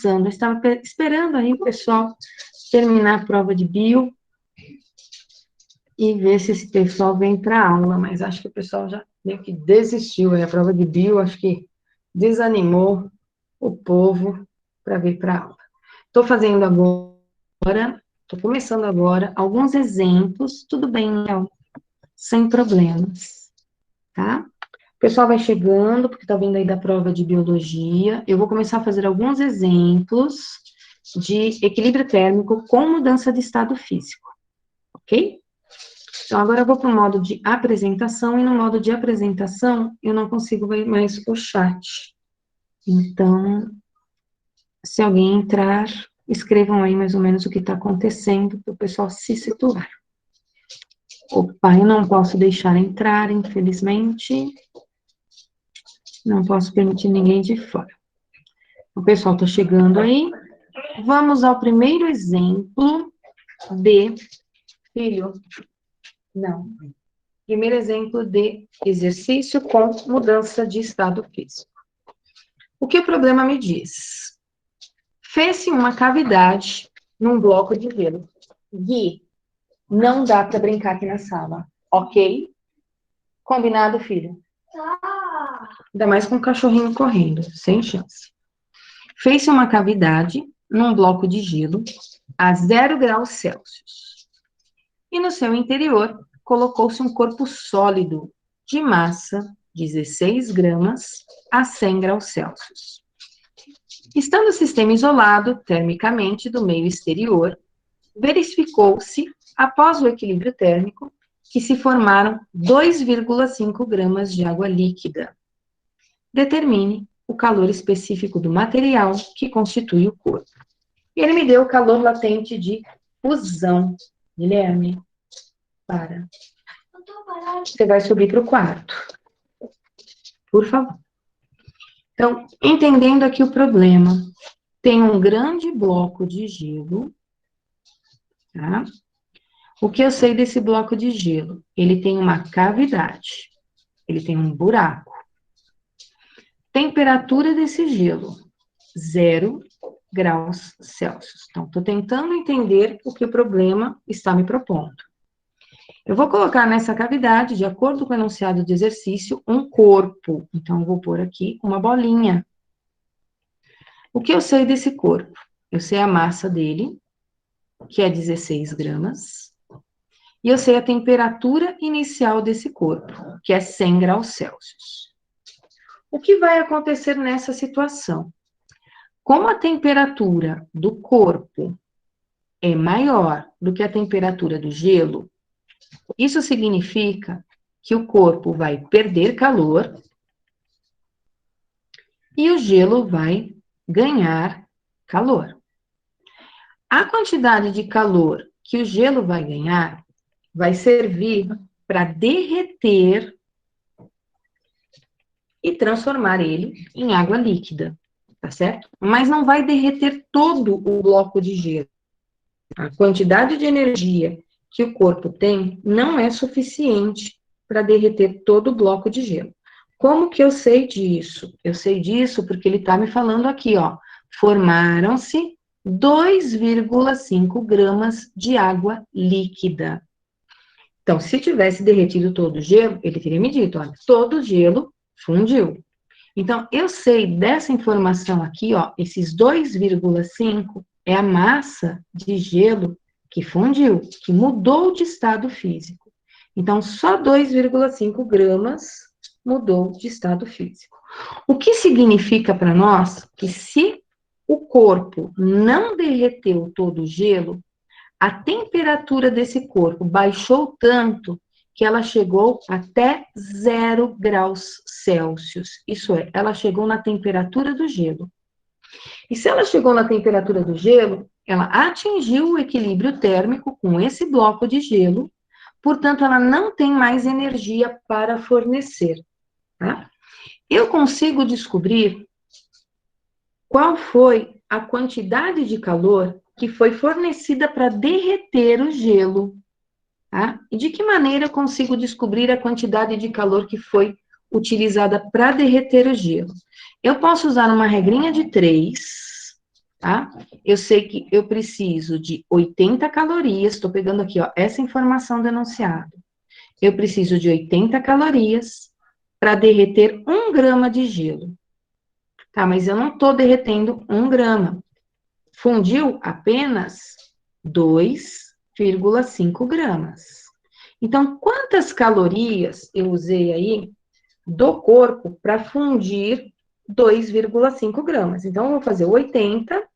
Eu estava esperando aí o pessoal terminar a prova de bio e ver se esse pessoal vem para a aula, mas acho que o pessoal já meio que desistiu aí. A prova de bio, acho que desanimou o povo para vir para a aula. Estou fazendo agora, estou começando agora, alguns exemplos, tudo bem, Léo? Sem problemas, tá? O pessoal vai chegando, porque está vindo aí da prova de biologia. Eu vou começar a fazer alguns exemplos de equilíbrio térmico com mudança de estado físico, ok? Então, agora eu vou para o modo de apresentação, e no modo de apresentação eu não consigo ver mais o chat. Então, se alguém entrar, escrevam aí mais ou menos o que está acontecendo, para o pessoal se situar. Opa, eu não posso deixar entrar, infelizmente. Não posso permitir ninguém de fora. O pessoal está chegando aí. Vamos ao primeiro exemplo de... Filho, não. Primeiro exemplo de exercício com mudança de estado físico. O que o problema me diz? Fez-se uma cavidade num bloco de gelo. Gui, não dá para brincar aqui na sala, ok? Combinado, filho? Ainda mais com o cachorrinho correndo, sem chance. Fez-se uma cavidade num bloco de gelo a 0 graus Celsius. E no seu interior colocou-se um corpo sólido de massa 16 gramas a 100 graus Celsius. Estando o sistema isolado termicamente do meio exterior, verificou-se, após o equilíbrio térmico, que se formaram 2,5 gramas de água líquida. Determine o calor específico do material que constitui o corpo. E ele me deu o calor latente de fusão. Guilherme, para. Você vai subir para o quarto. Por favor. Então, entendendo aqui o problema, tem um grande bloco de gelo, tá? O que eu sei desse bloco de gelo? Ele tem uma cavidade, ele tem um buraco. Temperatura desse gelo, 0 graus Celsius. Então, estou tentando entender o que o problema está me propondo. Eu vou colocar nessa cavidade, de acordo com o enunciado de exercício, um corpo. Então, eu vou pôr aqui uma bolinha. O que eu sei desse corpo? Eu sei a massa dele, que é 16 gramas, e eu sei a temperatura inicial desse corpo, que é 100 graus Celsius. O que vai acontecer nessa situação? Como a temperatura do corpo é maior do que a temperatura do gelo, isso significa que o corpo vai perder calor e o gelo vai ganhar calor. A quantidade de calor que o gelo vai ganhar vai servir para derreter e transformar ele em água líquida, tá certo? Mas não vai derreter todo o bloco de gelo. A quantidade de energia que o corpo tem não é suficiente para derreter todo o bloco de gelo. Como que eu sei disso? Eu sei disso porque ele está me falando aqui, ó. Formaram-se 2,5 gramas de água líquida. Então, se tivesse derretido todo o gelo, ele teria me dito, olha, todo o gelo fundiu. Então, eu sei dessa informação aqui, ó, esses 2,5 é a massa de gelo que fundiu, que mudou de estado físico. Então, só 2,5 gramas mudou de estado físico. O que significa para nós que se o corpo não derreteu todo o gelo, a temperatura desse corpo baixou tanto que ela chegou até 0 graus Celsius. Isso é, ela chegou na temperatura do gelo. E se ela chegou na temperatura do gelo, ela atingiu o equilíbrio térmico com esse bloco de gelo, portanto, ela não tem mais energia para fornecer. Tá? Eu consigo descobrir qual foi a quantidade de calor que foi fornecida para derreter o gelo. Tá? E de que maneira eu consigo descobrir a quantidade de calor que foi utilizada para derreter o gelo? Eu posso usar uma regrinha de 3 tá? Eu sei que eu preciso de 80 calorias, estou pegando aqui, ó, essa informação do enunciado. Eu preciso de 80 calorias para derreter 1 grama de gelo. Tá, mas eu não estou derretendo 1 grama. Fundiu apenas 2,5 gramas. Então, quantas calorias eu usei aí do corpo para fundir 2,5 gramas? Então, eu vou fazer 80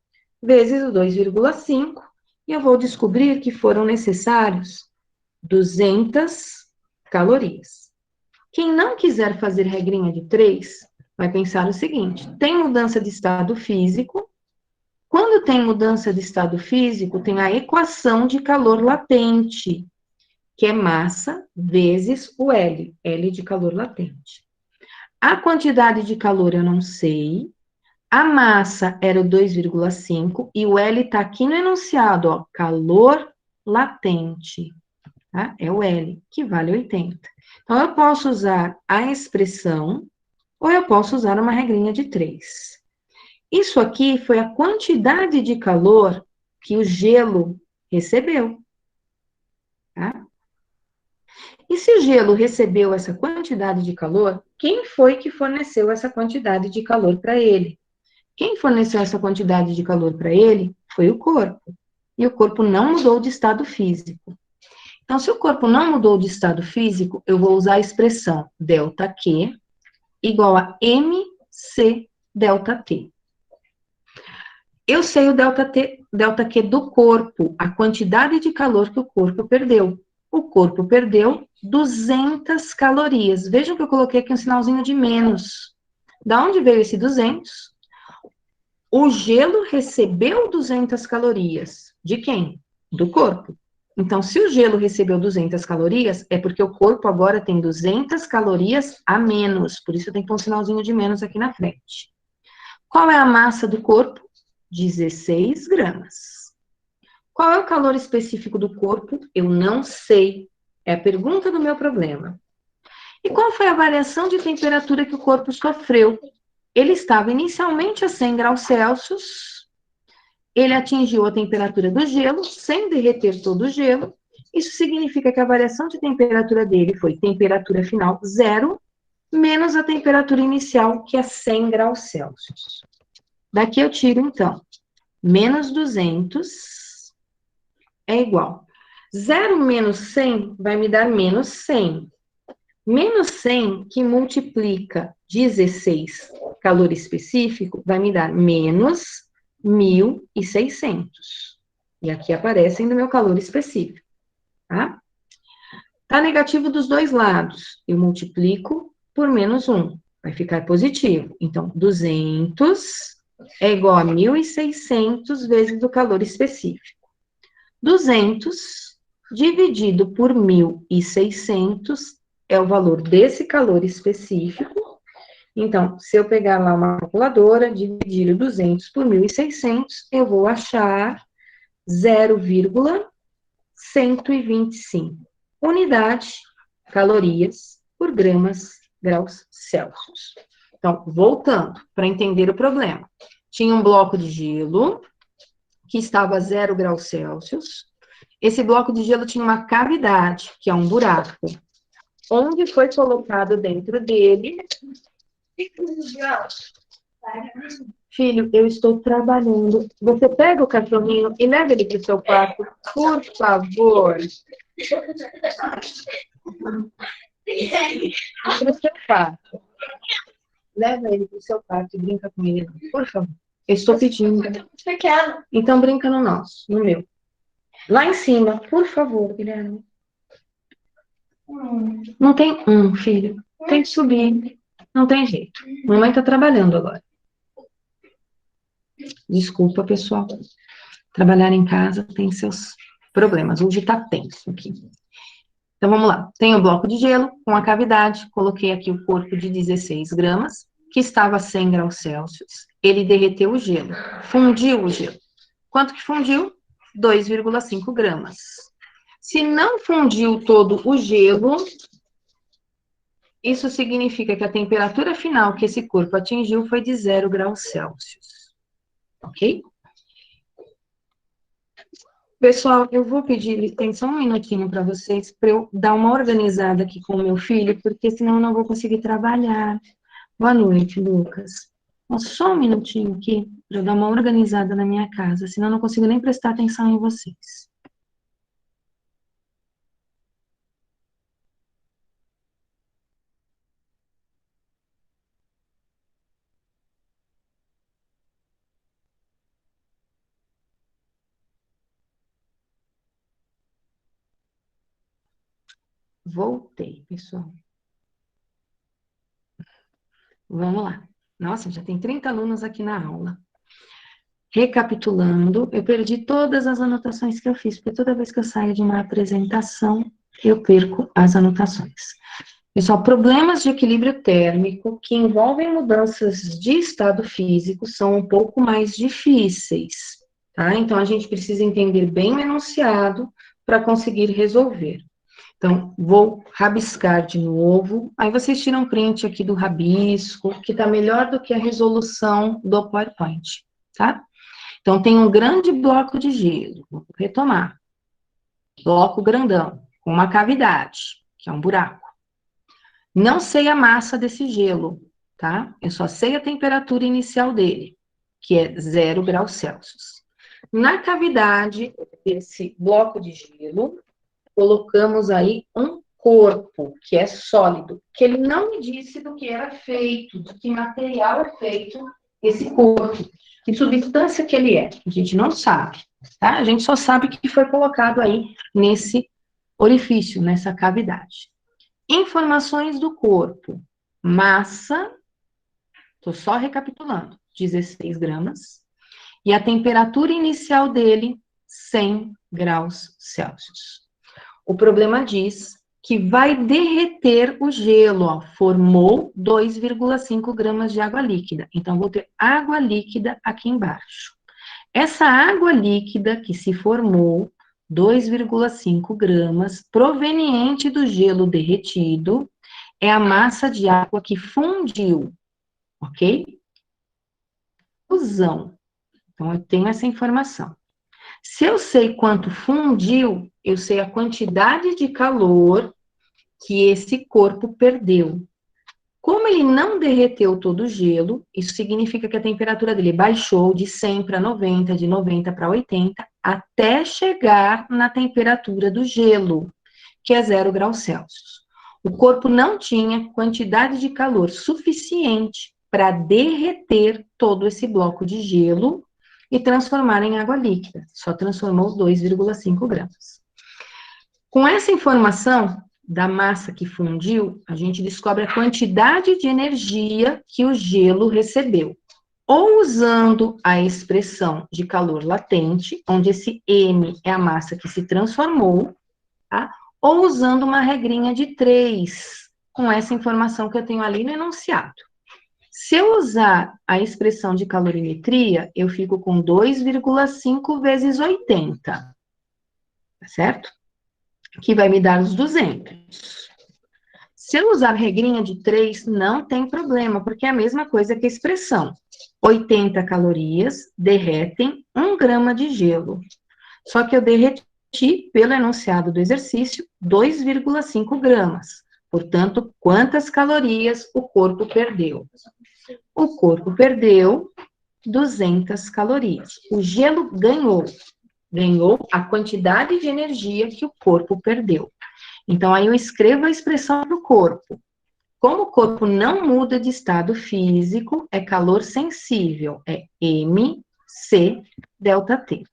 vezes o 2,5 e eu vou descobrir que foram necessários 200 calorias. Quem não quiser fazer regrinha de 3, vai pensar o seguinte: tem mudança de estado físico. Quando tem mudança de estado físico, tem a equação de calor latente, que é massa vezes o L, L de calor latente. A quantidade de calor eu não sei, a massa era o 2,5 e o L está aqui no enunciado, ó, calor latente, tá? É o L, que vale 80. Então, eu posso usar a expressão ou eu posso usar uma regrinha de 3. Isso aqui foi a quantidade de calor que o gelo recebeu, tá? E se o gelo recebeu essa quantidade de calor, quem foi que forneceu essa quantidade de calor para ele? Quem forneceu essa quantidade de calor para ele foi o corpo. E o corpo não mudou de estado físico. Então, se o corpo não mudou de estado físico, eu vou usar a expressão ΔQ igual a MC ΔT. Eu sei o ΔQ do corpo, a quantidade de calor que o corpo perdeu. O corpo perdeu 200 calorias. Vejam que eu coloquei aqui um sinalzinho de menos. Da onde veio esse 200? O gelo recebeu 200 calorias. De quem? Do corpo. Então, se o gelo recebeu 200 calorias, é porque o corpo agora tem 200 calorias a menos. Por isso eu tenho que pôr um sinalzinho de menos aqui na frente. Qual é a massa do corpo? 16 gramas. Qual é o calor específico do corpo? Eu não sei. É a pergunta do meu problema. E qual foi a variação de temperatura que o corpo sofreu? Ele estava inicialmente a 100 graus Celsius, ele atingiu a temperatura do gelo, sem derreter todo o gelo. Isso significa que a variação de temperatura dele foi temperatura final 0, menos a temperatura inicial, que é 100 graus Celsius. Daqui eu tiro, então, menos 200 é igual. 0 menos 100 vai me dar menos 100. Menos 100, que multiplica 16 calor específico, vai me dar menos 1.600. E aqui aparecem no meu calor específico, tá? Tá negativo dos dois lados. Eu multiplico por menos 1. Vai ficar positivo. Então, 200 é igual a 1.600 vezes o calor específico. 200 dividido por 1.600 é o valor desse calor específico. Então, se eu pegar lá uma calculadora, dividir o 200 por 1.600, eu vou achar 0,125 unidade calorias por graus Celsius. Então, voltando para entender o problema. Tinha um bloco de gelo que estava a 0 graus Celsius. Esse bloco de gelo tinha uma cavidade, que é um buraco, onde foi colocado dentro dele. Filho, eu estou trabalhando. Você pega o cachorrinho e leva ele para o seu quarto, por favor. Para o seu quarto. Leva ele para o seu quarto e brinca com ele, por favor. Eu estou pedindo. Então brinca no nosso, no meu. Lá em cima, por favor, Guilherme. Não tem filho. Tem que subir. Não tem jeito. Mamãe está trabalhando agora. Desculpa, pessoal. Trabalhar em casa tem seus problemas. Hoje está tenso aqui. Então, vamos lá. Tem o bloco de gelo com a cavidade. Coloquei aqui o corpo de 16 gramas, que estava a 100 graus Celsius. Ele derreteu o gelo. Fundiu o gelo. Quanto que fundiu? 2,5 gramas. Se não fundiu todo o gelo, isso significa que a temperatura final que esse corpo atingiu foi de 0 graus Celsius. Ok? Pessoal, eu vou pedir licença um minutinho para vocês, para eu dar uma organizada aqui com o meu filho, porque senão eu não vou conseguir trabalhar. Boa noite, Lucas. Só um minutinho aqui, para eu dar uma organizada na minha casa, senão eu não consigo nem prestar atenção em vocês. Voltei, pessoal. Vamos lá. Nossa, já tem 30 alunos aqui na aula. Recapitulando, eu perdi todas as anotações que eu fiz, porque toda vez que eu saio de uma apresentação, eu perco as anotações. Pessoal, problemas de equilíbrio térmico que envolvem mudanças de estado físico são um pouco mais difíceis, tá? Então, a gente precisa entender bem o enunciado para conseguir resolver. Então, vou rabiscar de novo, aí vocês tiram print aqui do rabisco, que está melhor do que a resolução do PowerPoint, tá? Então, tem um grande bloco de gelo, vou retomar. Bloco grandão, com uma cavidade, que é um buraco. Não sei a massa desse gelo, tá? Eu só sei a temperatura inicial dele, que é 0 graus Celsius. Na cavidade desse bloco de gelo, colocamos aí um corpo, que é sólido, que ele não me disse do que era feito, de que material é feito esse corpo, que substância que ele é, a gente não sabe, tá? A gente só sabe que foi colocado aí nesse orifício, nessa cavidade. Informações do corpo. Massa, estou só recapitulando, 16 gramas. E a temperatura inicial dele, 100 graus Celsius. O problema diz que vai derreter o gelo, ó, formou 2,5 gramas de água líquida. Então, vou ter água líquida aqui embaixo. Essa água líquida que se formou, 2,5 gramas, proveniente do gelo derretido, é a massa de água que fundiu, ok? Fusão. Então, eu tenho essa informação. Se eu sei quanto fundiu, eu sei a quantidade de calor que esse corpo perdeu. Como ele não derreteu todo o gelo, isso significa que a temperatura dele baixou de 100 para 90, de 90 para 80, até chegar na temperatura do gelo, que é 0 graus Celsius. O corpo não tinha quantidade de calor suficiente para derreter todo esse bloco de gelo e transformar em água líquida. Só transformou 2,5 gramas. Com essa informação da massa que fundiu, a gente descobre a quantidade de energia que o gelo recebeu. Ou usando a expressão de calor latente, onde esse M é a massa que se transformou, tá? Ou usando uma regrinha de 3, com essa informação que eu tenho ali no enunciado. Se eu usar a expressão de calorimetria, eu fico com 2,5 vezes 80, tá certo? Que vai me dar os 200. Se eu usar regrinha de 3, não tem problema, porque é a mesma coisa que a expressão. 80 calorias derretem 1 grama de gelo. Só que eu derreti, pelo enunciado do exercício, 2,5 gramas. Portanto, quantas calorias o corpo perdeu? O corpo perdeu 200 calorias. O gelo ganhou a quantidade de energia que o corpo perdeu. Então, aí eu escrevo a expressão do corpo. Como o corpo não muda de estado físico, é calor sensível, é MC ΔT.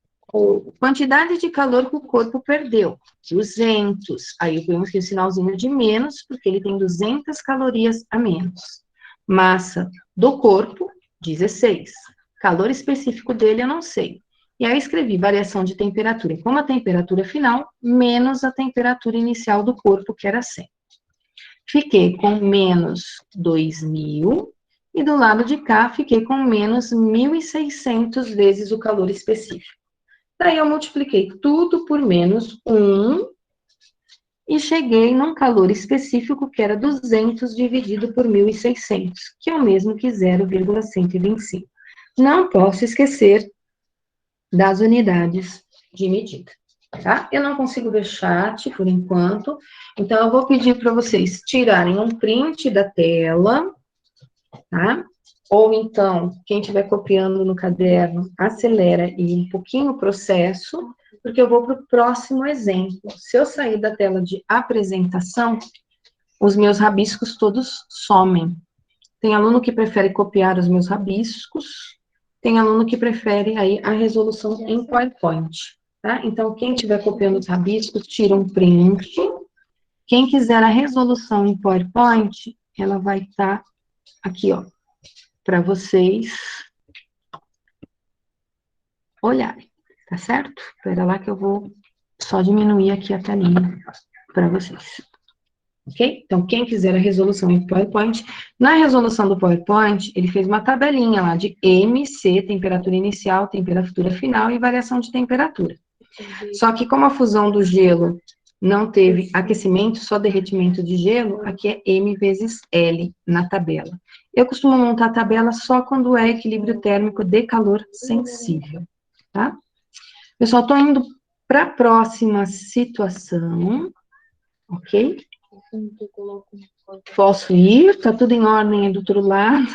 Quantidade de calor que o corpo perdeu, 200. Aí eu ponho aqui o sinalzinho de menos, porque ele tem 200 calorias a menos. Massa do corpo, 16. Calor específico dele eu não sei. E aí eu escrevi variação de temperatura, como a temperatura final, menos a temperatura inicial do corpo, que era 100. Fiquei com menos 2.000, e do lado de cá, fiquei com menos 1.600 vezes o calor específico. Daí eu multipliquei tudo por menos 1, e cheguei num calor específico, que era 200 dividido por 1.600, que é o mesmo que 0,125. Não posso esquecer das unidades de medida. tá? Eu não consigo ver chat por enquanto, então eu vou pedir para vocês tirarem um print da tela, tá? Ou então, quem estiver copiando no caderno, acelera e um pouquinho o processo, porque eu vou para o próximo exemplo. Se eu sair da tela de apresentação, os meus rabiscos todos somem. Tem aluno que prefere copiar os meus rabiscos, tem aluno que prefere aí a resolução em PowerPoint, tá? Então, quem estiver copiando os rabiscos, tira um print. Quem quiser a resolução em PowerPoint, ela vai estar aqui, ó, para vocês olharem, tá certo? Espera lá que eu vou só diminuir aqui a telinha para vocês. Ok? Então, quem quiser a resolução em PowerPoint, na resolução do PowerPoint, ele fez uma tabelinha lá de MC, temperatura inicial, temperatura final e variação de temperatura. Só que como a fusão do gelo não teve aquecimento, só derretimento de gelo, aqui é M vezes L na tabela. Eu costumo montar a tabela só quando é equilíbrio térmico de calor sensível, tá? Pessoal, estou indo para a próxima situação, ok? Posso ir? Tá tudo em ordem aí do outro lado.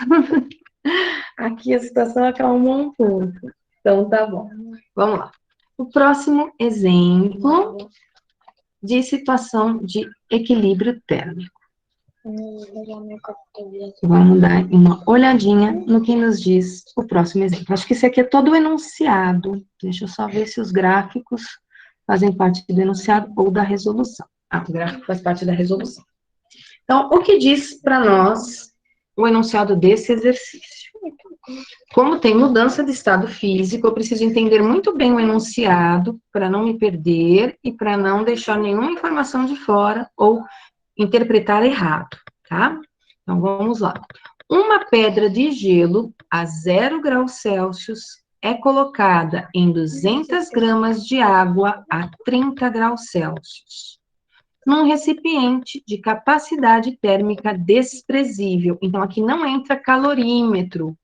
Aqui a situação acalmou um pouco. Então, tá bom. Vamos lá. O próximo exemplo de situação de equilíbrio térmico. Vamos dar uma olhadinha no que nos diz o próximo exemplo. Acho que esse aqui é todo o enunciado. Deixa eu só ver se os gráficos fazem parte do enunciado ou da resolução. Ah, o gráfico faz parte da resolução. Então, o que diz para nós o enunciado desse exercício? Como tem mudança de estado físico, eu preciso entender muito bem o enunciado para não me perder e para não deixar nenhuma informação de fora ou interpretar errado, tá? Então, vamos lá. Uma pedra de gelo a 0 graus Celsius é colocada em 200 gramas de água a 30 graus Celsius. Num recipiente de capacidade térmica desprezível. Então, aqui não entra calorímetro,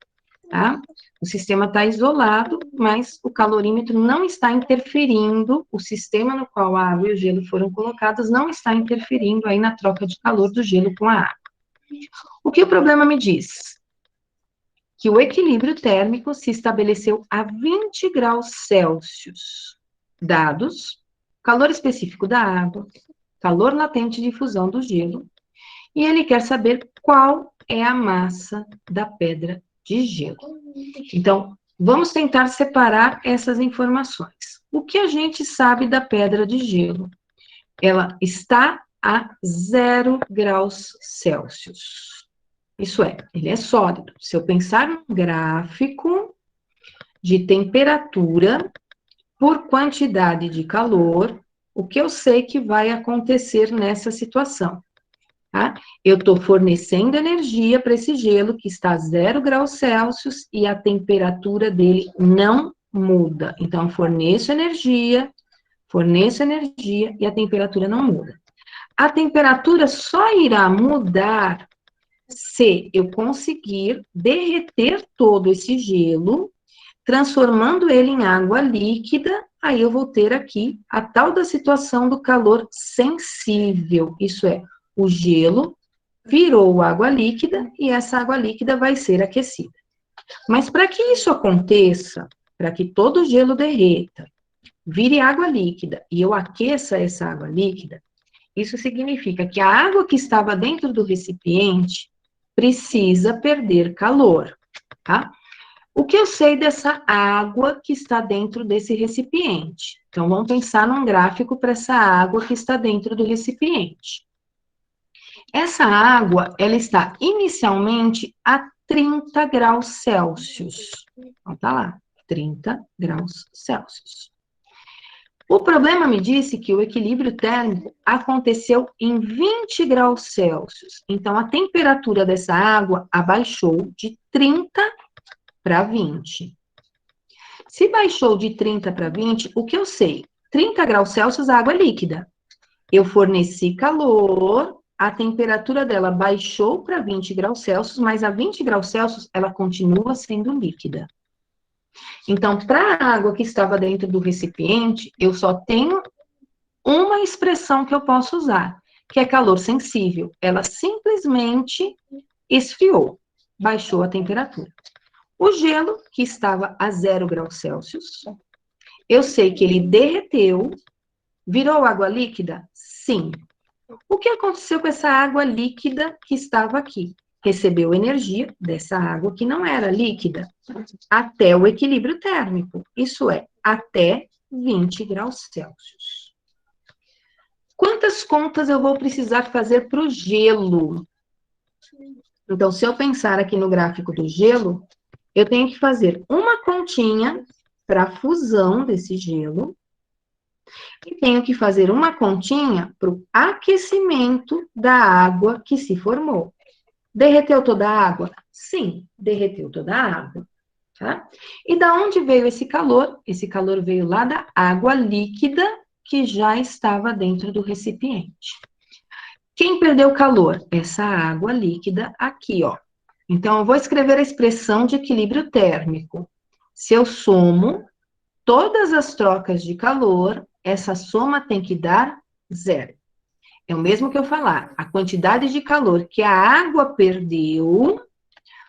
tá? O sistema está isolado, mas o calorímetro não está interferindo, o sistema no qual a água e o gelo foram colocados não está interferindo aí na troca de calor do gelo com a água. O que o problema me diz? Que o equilíbrio térmico se estabeleceu a 20 graus Celsius, dados calor específico da água, calor latente de fusão do gelo, e ele quer saber qual é a massa da pedra de gelo. Então, vamos tentar separar essas informações. O que a gente sabe da pedra de gelo? Ela está a 0 graus Celsius. Isso é, ele é sólido. Se eu pensar num gráfico de temperatura por quantidade de calor, o que eu sei que vai acontecer nessa situação? Tá? Eu estou fornecendo energia para esse gelo que está a 0 graus Celsius e a temperatura dele não muda. Então, forneço energia e a temperatura não muda. A temperatura só irá mudar se eu conseguir derreter todo esse gelo, transformando ele em água líquida, aí eu vou ter aqui a tal da situação do calor sensível. Isso é, o gelo virou água líquida e essa água líquida vai ser aquecida. Mas para que isso aconteça, para que todo o gelo derreta, vire água líquida e eu aqueça essa água líquida, isso significa que a água que estava dentro do recipiente precisa perder calor, tá? O que eu sei dessa água que está dentro desse recipiente? Então, vamos pensar num gráfico para essa água que está dentro do recipiente. Essa água, ela está inicialmente a 30 graus Celsius. Então, tá lá, 30 graus Celsius. O problema me disse que o equilíbrio térmico aconteceu em 20 graus Celsius. Então, a temperatura dessa água abaixou de 30 para 20. Se baixou de 30 para 20, o que eu sei? 30 graus Celsius, água líquida. Eu forneci calor, a temperatura dela baixou para 20 graus Celsius, mas a 20 graus Celsius ela continua sendo líquida. Então, para a água que estava dentro do recipiente, eu só tenho uma expressão que eu posso usar, que é calor sensível. Ela simplesmente esfriou, baixou a temperatura. O gelo, que estava a 0 graus Celsius, eu sei que ele derreteu, virou água líquida? Sim. O que aconteceu com essa água líquida que estava aqui? Recebeu energia dessa água que não era líquida, até o equilíbrio térmico, isso é, até 20 graus Celsius. Quantas contas eu vou precisar fazer para o gelo? Então, se eu pensar aqui no gráfico do gelo, eu tenho que fazer uma continha para a fusão desse gelo, e tenho que fazer uma continha para o aquecimento da água que se formou. Derreteu toda a água? Sim, derreteu toda a água. Tá? E da onde veio esse calor? Esse calor veio lá da água líquida que já estava dentro do recipiente. Quem perdeu calor? Essa água líquida aqui, ó. Então, eu vou escrever a expressão de equilíbrio térmico. Se eu somo todas as trocas de calor, essa soma tem que dar 0. É o mesmo que eu falar, a quantidade de calor que a água perdeu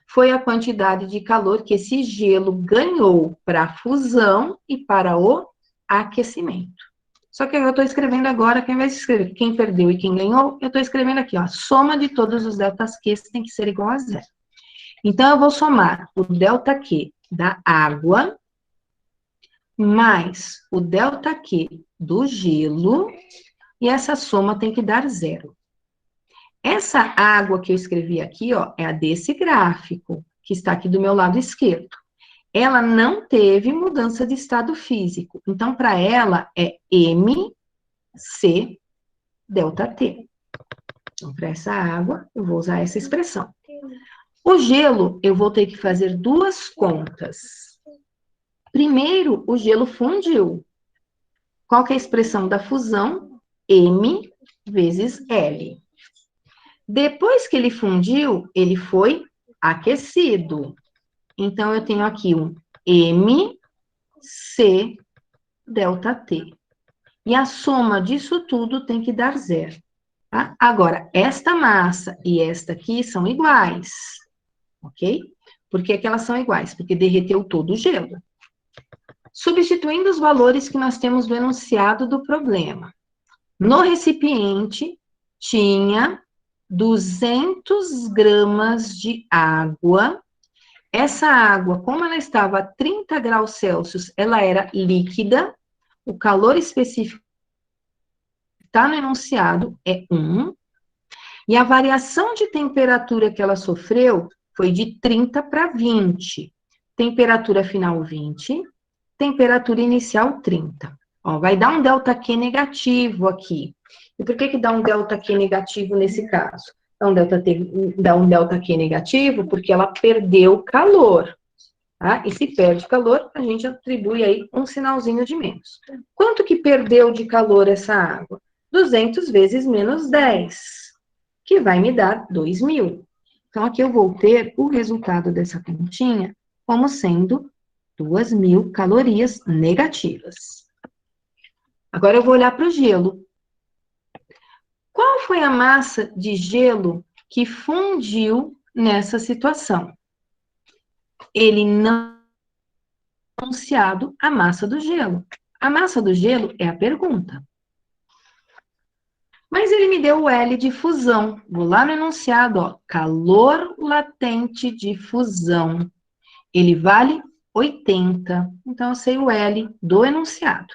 foi a quantidade de calor que esse gelo ganhou para a fusão e para o aquecimento. Só que eu estou escrevendo agora, ao invés de escrever quem perdeu e quem ganhou, eu estou escrevendo aqui, ó, a soma de todos os deltas Q tem que ser igual a 0. Então, eu vou somar o delta Q da água mais o delta Q do gelo, e essa soma tem que dar 0. Essa água que eu escrevi aqui, ó, é a desse gráfico, que está aqui do meu lado esquerdo. Ela não teve mudança de estado físico. Então, para ela, é MC delta T. Então, para essa água, eu vou usar essa expressão. O gelo, eu vou ter que fazer duas contas. Primeiro, o gelo fundiu. Qual que é a expressão da fusão? M vezes L. Depois que ele fundiu, ele foi aquecido. Então, eu tenho aqui um MC delta T. E a soma disso tudo tem que dar 0. Tá? Agora, esta massa e esta aqui são iguais. Ok? Por que que elas são iguais? Porque derreteu todo o gelo. Substituindo os valores que nós temos do enunciado do problema. No recipiente, tinha 200 gramas de água. Essa água, como ela estava a 30 graus Celsius, ela era líquida. O calor específico que está no enunciado é 1. E a variação de temperatura que ela sofreu foi de 30 para 20. Temperatura final 20, temperatura inicial 30. Ó, vai dar um delta Q negativo aqui. E por que que dá um delta Q negativo nesse caso? Dá um delta Q negativo porque ela perdeu calor. Tá? E se perde calor, a gente atribui aí um sinalzinho de menos. Quanto que perdeu de calor essa água? 200 vezes menos 10, que vai me dar 2.000. Então, aqui eu vou ter o resultado dessa continha como sendo 2.000 calorias negativas. Agora eu vou olhar para o gelo. Qual foi a massa de gelo que fundiu nessa situação? Ele não é anunciado a massa do gelo. A massa do gelo é a pergunta. Mas ele me deu o L de fusão. Vou lá no enunciado, ó, calor latente de fusão. Ele vale 80. Então, eu sei o L do enunciado.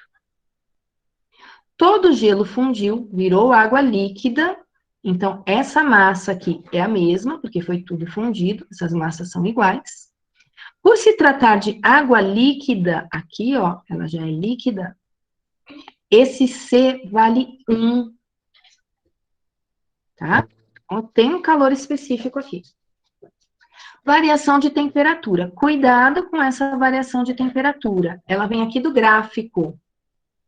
Todo o gelo fundiu, virou água líquida. Então, essa massa aqui é a mesma, porque foi tudo fundido. Essas massas são iguais. Por se tratar de água líquida, aqui, ó, ela já é líquida. Esse C vale 1. Tá? Então, tem um calor específico aqui. Variação de temperatura. Cuidado com essa variação de temperatura. Ela vem aqui do gráfico,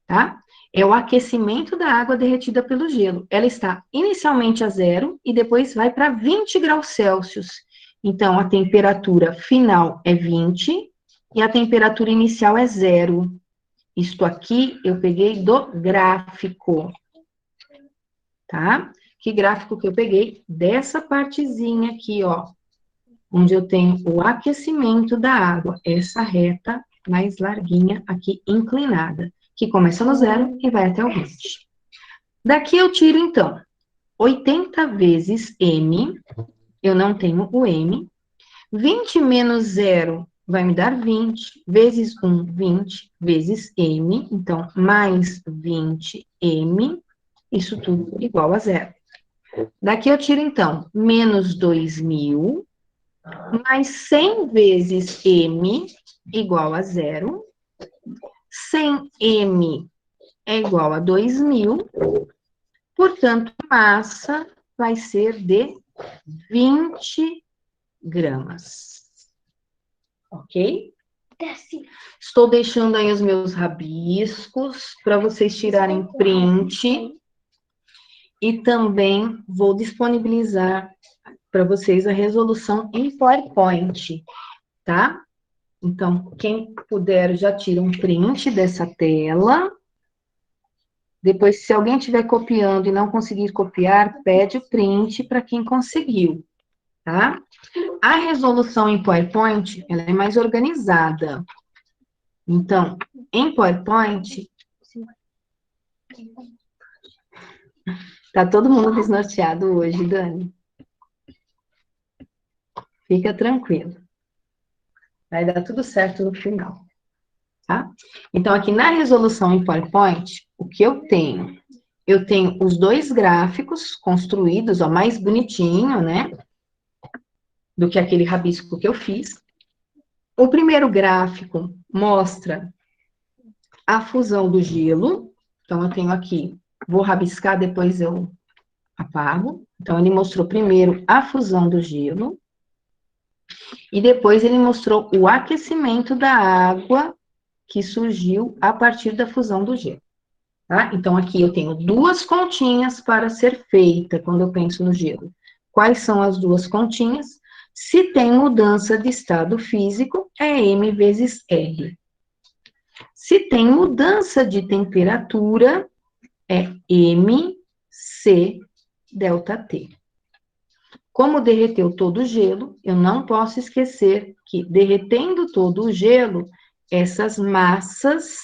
tá? É o aquecimento da água derretida pelo gelo. Ela está inicialmente a 0 e depois vai para 20 graus Celsius. Então, a temperatura final é 20 e a temperatura inicial é 0. Isto aqui eu peguei do gráfico, tá? Que gráfico que eu peguei? Dessa partezinha aqui, ó, onde eu tenho o aquecimento da água, essa reta mais larguinha aqui, inclinada, que começa no 0 e vai até o 20. Daqui eu tiro, então, 80 vezes M, eu não tenho o M, 20 menos 0 vai me dar 20, vezes 1, 20, vezes M, então, mais 20M, isso tudo igual a 0. Daqui eu tiro, então, menos 2.000, mais 100 vezes M igual a 0. 100M é igual a 2.000, portanto, massa vai ser de 20 gramas. Ok? Estou deixando aí os meus rabiscos para vocês tirarem print. E também vou disponibilizar para vocês a resolução em PowerPoint, tá? Então, quem puder, já tira um print dessa tela. Depois, se alguém estiver copiando e não conseguir copiar, pede o print para quem conseguiu, tá? A resolução em PowerPoint, ela é mais organizada. Então, em PowerPoint, tá todo mundo desnorteado hoje, Dani. Fica tranquilo. Vai dar tudo certo no final, tá? Então, aqui na resolução em PowerPoint, o que eu tenho? Eu tenho os dois gráficos construídos, ó, mais bonitinho, né? Do que aquele rabisco que eu fiz. O primeiro gráfico mostra a fusão do gelo. Então, eu tenho aqui, vou rabiscar, depois eu apago. Então, ele mostrou primeiro a fusão do gelo. E depois ele mostrou o aquecimento da água que surgiu a partir da fusão do gelo. Tá? Então, aqui eu tenho duas continhas para ser feita quando eu penso no gelo. Quais são as duas continhas? Se tem mudança de estado físico, é M vezes R. Se tem mudança de temperatura, é MC delta T. Como derreteu todo o gelo, eu não posso esquecer que, derretendo todo o gelo, essas massas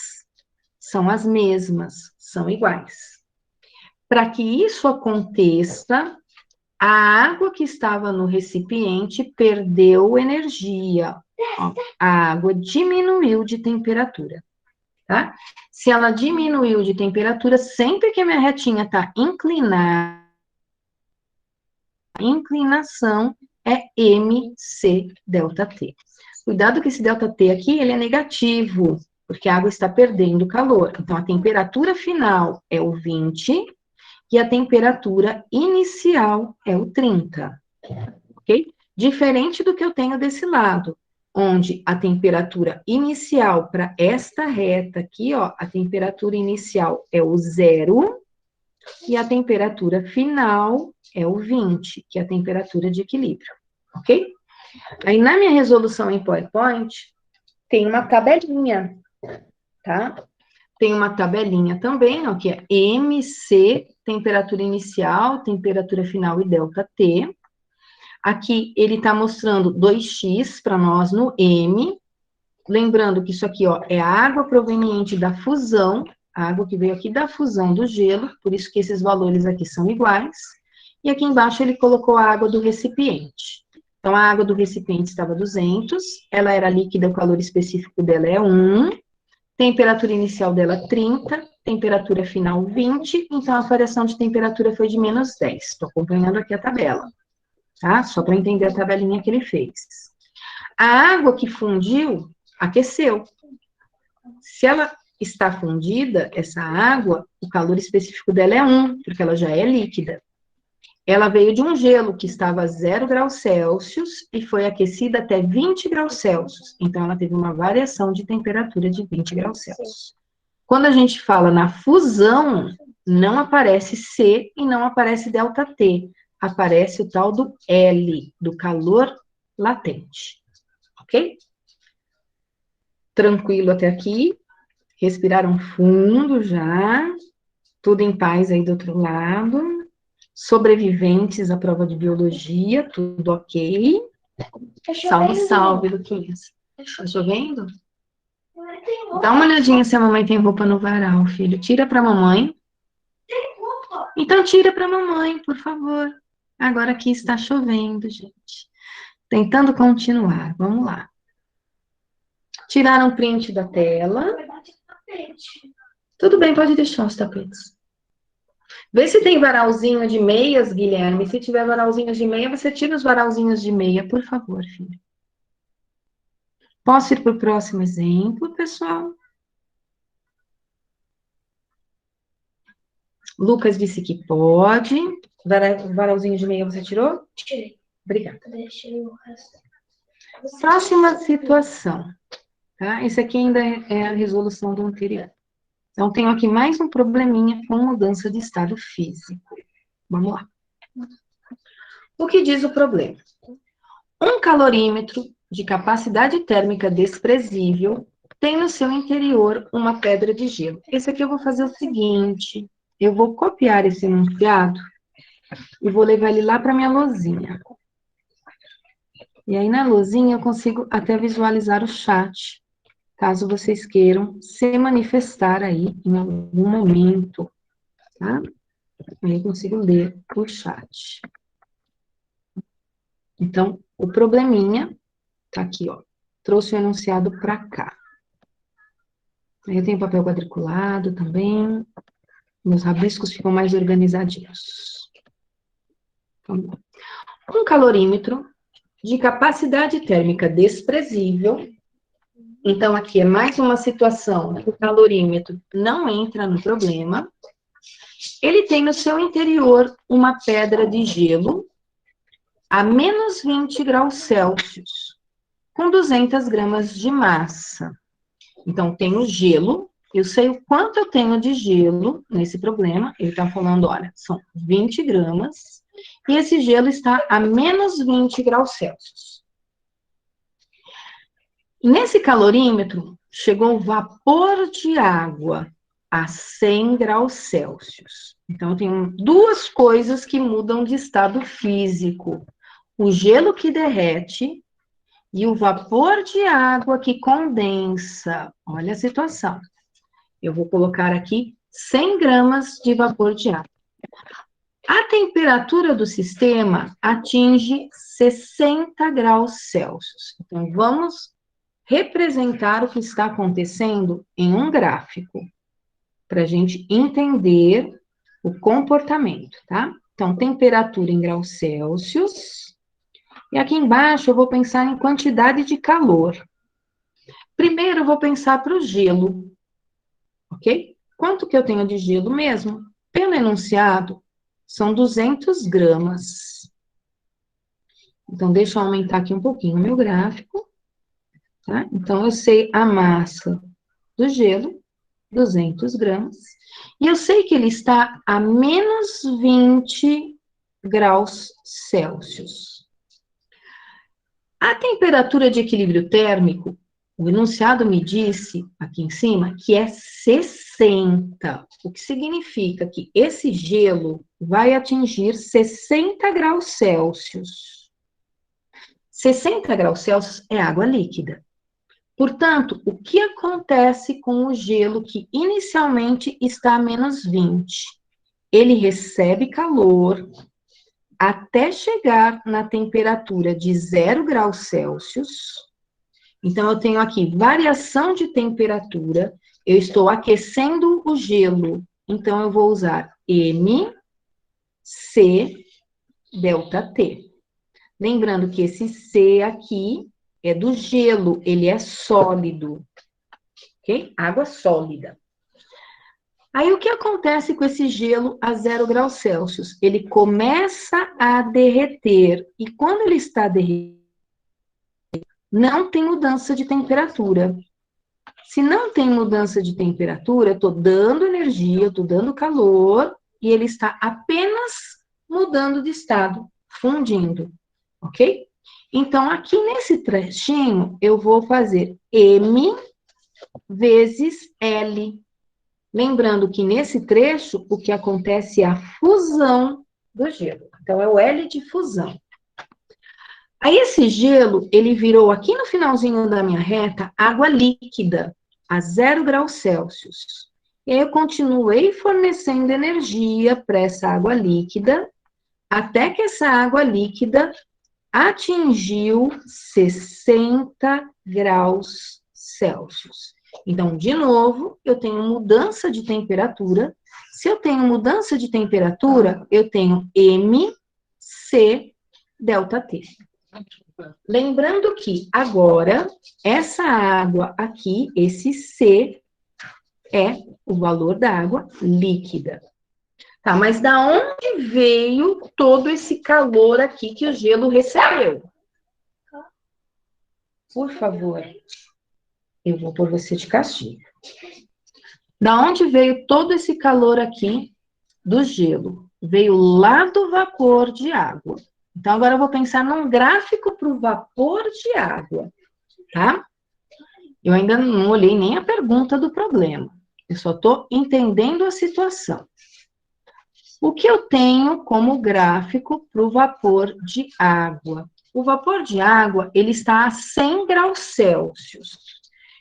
são as mesmas, são iguais. Para que isso aconteça, a água que estava no recipiente perdeu energia. Ó, a água diminuiu de temperatura, tá? Se ela diminuiu de temperatura, sempre que a minha retinha está inclinada, a inclinação é MC delta T. Cuidado que esse delta T aqui, ele é negativo, porque a água está perdendo calor. Então, a temperatura final é o 20 e a temperatura inicial é o 30, ok? Diferente do que eu tenho desse lado, onde a temperatura inicial para esta reta aqui, ó, a temperatura inicial é o 0 e a temperatura final é o 20, que é a temperatura de equilíbrio, ok? Aí, na minha resolução em PowerPoint, tem uma tabelinha, tá? Tem uma tabelinha também, ó, que é MC, temperatura inicial, temperatura final e delta T. Aqui, ele está mostrando 2x para nós no M. Lembrando que isso aqui, ó, é a água proveniente da fusão, a água que veio aqui da fusão do gelo, por isso que esses valores aqui são iguais. E aqui embaixo ele colocou a água do recipiente. Então, a água do recipiente estava 200, ela era líquida, o calor específico dela é 1, temperatura inicial dela 30, temperatura final 20, então a variação de temperatura foi de menos 10. Estou acompanhando aqui a tabela, tá? Só para entender a tabelinha que ele fez. A água que fundiu, aqueceu. Se ela está fundida, essa água, o calor específico dela é 1, porque ela já é líquida. Ela veio de um gelo que estava a 0 graus Celsius e foi aquecida até 20 graus Celsius. Então, ela teve uma variação de temperatura de 20 graus Celsius. Quando a gente fala na fusão, não aparece C e não aparece delta T. Aparece o tal do L, do calor latente. Ok? Tranquilo até aqui? Respiraram fundo já. Tudo em paz aí do outro lado. Sobreviventes à prova de biologia, tudo ok. Salve, salve, Luquinhas. Tá chovendo? Dá uma olhadinha se a mamãe tem roupa no varal, filho. Tira pra mamãe. Então tira pra mamãe, por favor. Agora aqui está chovendo, gente. Tentando continuar. Vamos lá. Tiraram print da tela. Tudo bem, pode deixar os tapetes. Vê se tem varalzinho de meias, Guilherme. Se tiver varalzinhos de meia, você tira os varalzinhos de meia, por favor, filho. Posso ir para o próximo exemplo, pessoal? Lucas disse que pode. Varalzinho de meia você tirou? Tirei. Obrigada. Deixei o resto. Próxima situação. Tá? Esse aqui ainda é a resolução do anterior. Então, tenho aqui mais um probleminha com mudança de estado físico. Vamos lá. O que diz o problema? Um calorímetro de capacidade térmica desprezível tem no seu interior uma pedra de gelo. Esse aqui eu vou fazer o seguinte, eu vou copiar esse enunciado e vou levar ele lá para minha lousinha. E aí na lousinha eu consigo até visualizar o chat, caso vocês queiram se manifestar aí em algum momento, tá? Aí eu consigo ler o chat. Então, o probleminha tá aqui, ó. Trouxe o enunciado para cá. Aí eu tenho papel quadriculado também. Meus rabiscos ficam mais organizadinhos. Vamos lá. Um calorímetro de capacidade térmica desprezível. Então, aqui é mais uma situação que o calorímetro não entra no problema. Ele tem no seu interior uma pedra de gelo a menos 20 graus Celsius, com 200 gramas de massa. Então, tenho gelo, eu sei o quanto eu tenho de gelo nesse problema. Ele está falando, olha, são 20 gramas, e esse gelo está a menos 20 graus Celsius. Nesse calorímetro, chegou o vapor de água a 100 graus Celsius. Então, eu tenho duas coisas que mudam de estado físico. O gelo que derrete e o vapor de água que condensa. Olha a situação. Eu vou colocar aqui 100 gramas de vapor de água. A temperatura do sistema atinge 60 graus Celsius. Então, vamos representar o que está acontecendo em um gráfico, para a gente entender o comportamento, tá? Então, temperatura em graus Celsius. E aqui embaixo eu vou pensar em quantidade de calor. Primeiro eu vou pensar para o gelo, ok? Quanto que eu tenho de gelo mesmo? Pelo enunciado, são 200 gramas. Então, deixa eu aumentar aqui um pouquinho o meu gráfico, tá? Então, eu sei a massa do gelo, 200 gramas, e eu sei que ele está a menos 20 graus Celsius. A temperatura de equilíbrio térmico, o enunciado me disse, aqui em cima, que é 60, o que significa que esse gelo vai atingir 60 graus Celsius. 60 graus Celsius é água líquida. Portanto, o que acontece com o gelo que inicialmente está a menos 20? Ele recebe calor até chegar na temperatura de 0 graus Celsius. Então, eu tenho aqui variação de temperatura, eu estou aquecendo o gelo, então eu vou usar M, C, delta T. Lembrando que esse C aqui é do gelo, ele é sólido, ok? Água sólida. Aí, o que acontece com esse gelo a 0 graus Celsius? Ele começa a derreter, e quando ele está derretendo, não tem mudança de temperatura. Se não tem mudança de temperatura, eu estou dando energia, eu estou dando calor, e ele está apenas mudando de estado, fundindo, ok? Então, aqui nesse trechinho, eu vou fazer M, vezes L. Lembrando que nesse trecho, o que acontece é a fusão do gelo. Então, é o L de fusão. Aí, esse gelo, ele virou aqui no finalzinho da minha reta, água líquida, a 0 graus Celsius. E aí, eu continuei fornecendo energia para essa água líquida, até que essa água líquida atingiu 60 graus Celsius. Então, de novo, eu tenho mudança de temperatura. Se eu tenho mudança de temperatura, eu tenho MC delta T. Lembrando que agora, essa água aqui, esse C, é o valor da água líquida. Tá, mas da onde veio todo esse calor aqui que o gelo recebeu? Por favor, eu vou pôr você de castigo. Da onde veio todo esse calor aqui do gelo? Veio lá do vapor de água. Então, agora eu vou pensar num gráfico para o vapor de água, tá? Eu ainda não olhei nem a pergunta do problema. Eu só estou entendendo a situação. O que eu tenho como gráfico para o vapor de água? O vapor de água, ele está a 100 graus Celsius.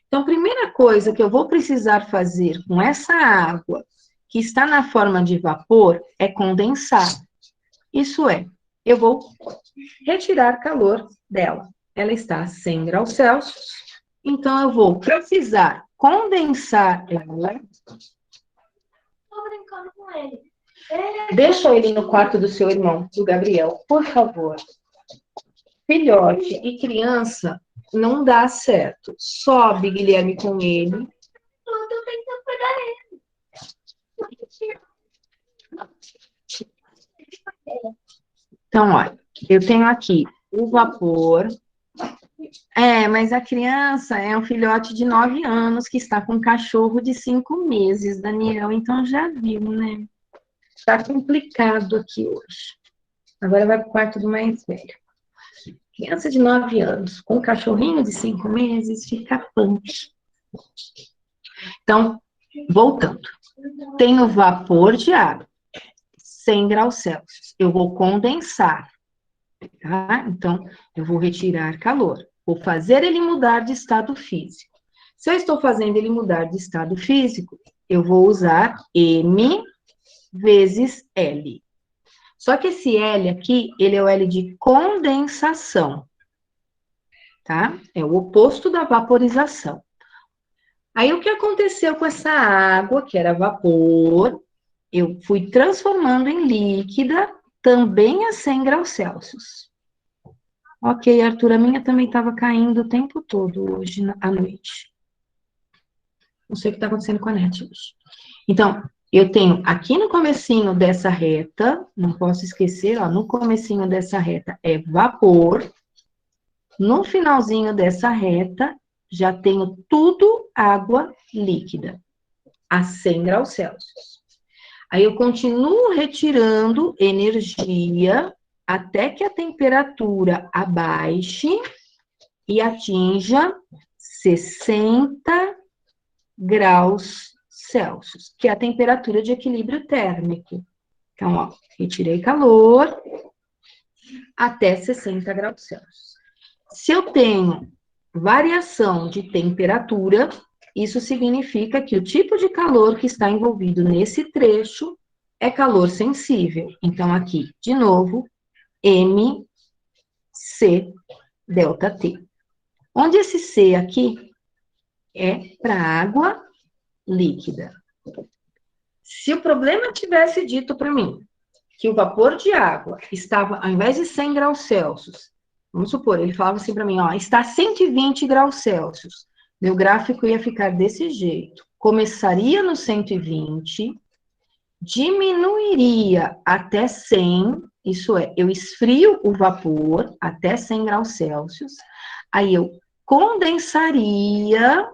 Então, a primeira coisa que eu vou precisar fazer com essa água, que está na forma de vapor, é condensar. Isso é, eu vou retirar calor dela. Ela está a 100 graus Celsius, então eu vou precisar condensar ela. Estou brincando com ele. Deixa ele no quarto do seu irmão, do Gabriel, por favor. Filhote e criança não dá certo. Sobe, Guilherme, com ele. Eu estou tentando pegar ele. Então, olha, eu tenho aqui o vapor. Mas a criança é um filhote de 9 anos que está com um cachorro de 5 meses, Daniel. Então, já viu, né? Está complicado aqui hoje. Agora vai para o quarto do mais velho. Criança de 9 anos, com um cachorrinho de 5 meses, fica punk. Então, voltando. Tenho vapor de água, 100 graus Celsius. Eu vou condensar, tá? Então, eu vou retirar calor. Vou fazer ele mudar de estado físico. Se eu estou fazendo ele mudar de estado físico, eu vou usar M vezes L. Só que esse L aqui, ele é o L de condensação, tá? É o oposto da vaporização. Aí, o que aconteceu com essa água, que era vapor, eu fui transformando em líquida, também a 100 graus Celsius. Ok, Arthur, a minha também estava caindo o tempo todo hoje à noite. Não sei o que está acontecendo com a net hoje. Então, eu tenho aqui no comecinho dessa reta, não posso esquecer, ó, no comecinho dessa reta é vapor. No finalzinho dessa reta, já tenho tudo água líquida, a 100 graus Celsius. Aí eu continuo retirando energia até que a temperatura abaixe e atinja 60 graus Celsius, que é a temperatura de equilíbrio térmico. Então, ó, retirei calor até 60 graus Celsius. Se eu tenho variação de temperatura, isso significa que o tipo de calor que está envolvido nesse trecho é calor sensível. Então, aqui, de novo, MC delta T. Onde esse C aqui é para água líquida. Se o problema tivesse dito para mim que o vapor de água estava, ao invés de 100 graus Celsius, vamos supor, ele falava assim para mim, ó, está a 120 graus Celsius. Meu gráfico ia ficar desse jeito. Começaria no 120, diminuiria até 100, isso é, eu esfrio o vapor até 100 graus Celsius, aí eu condensaria,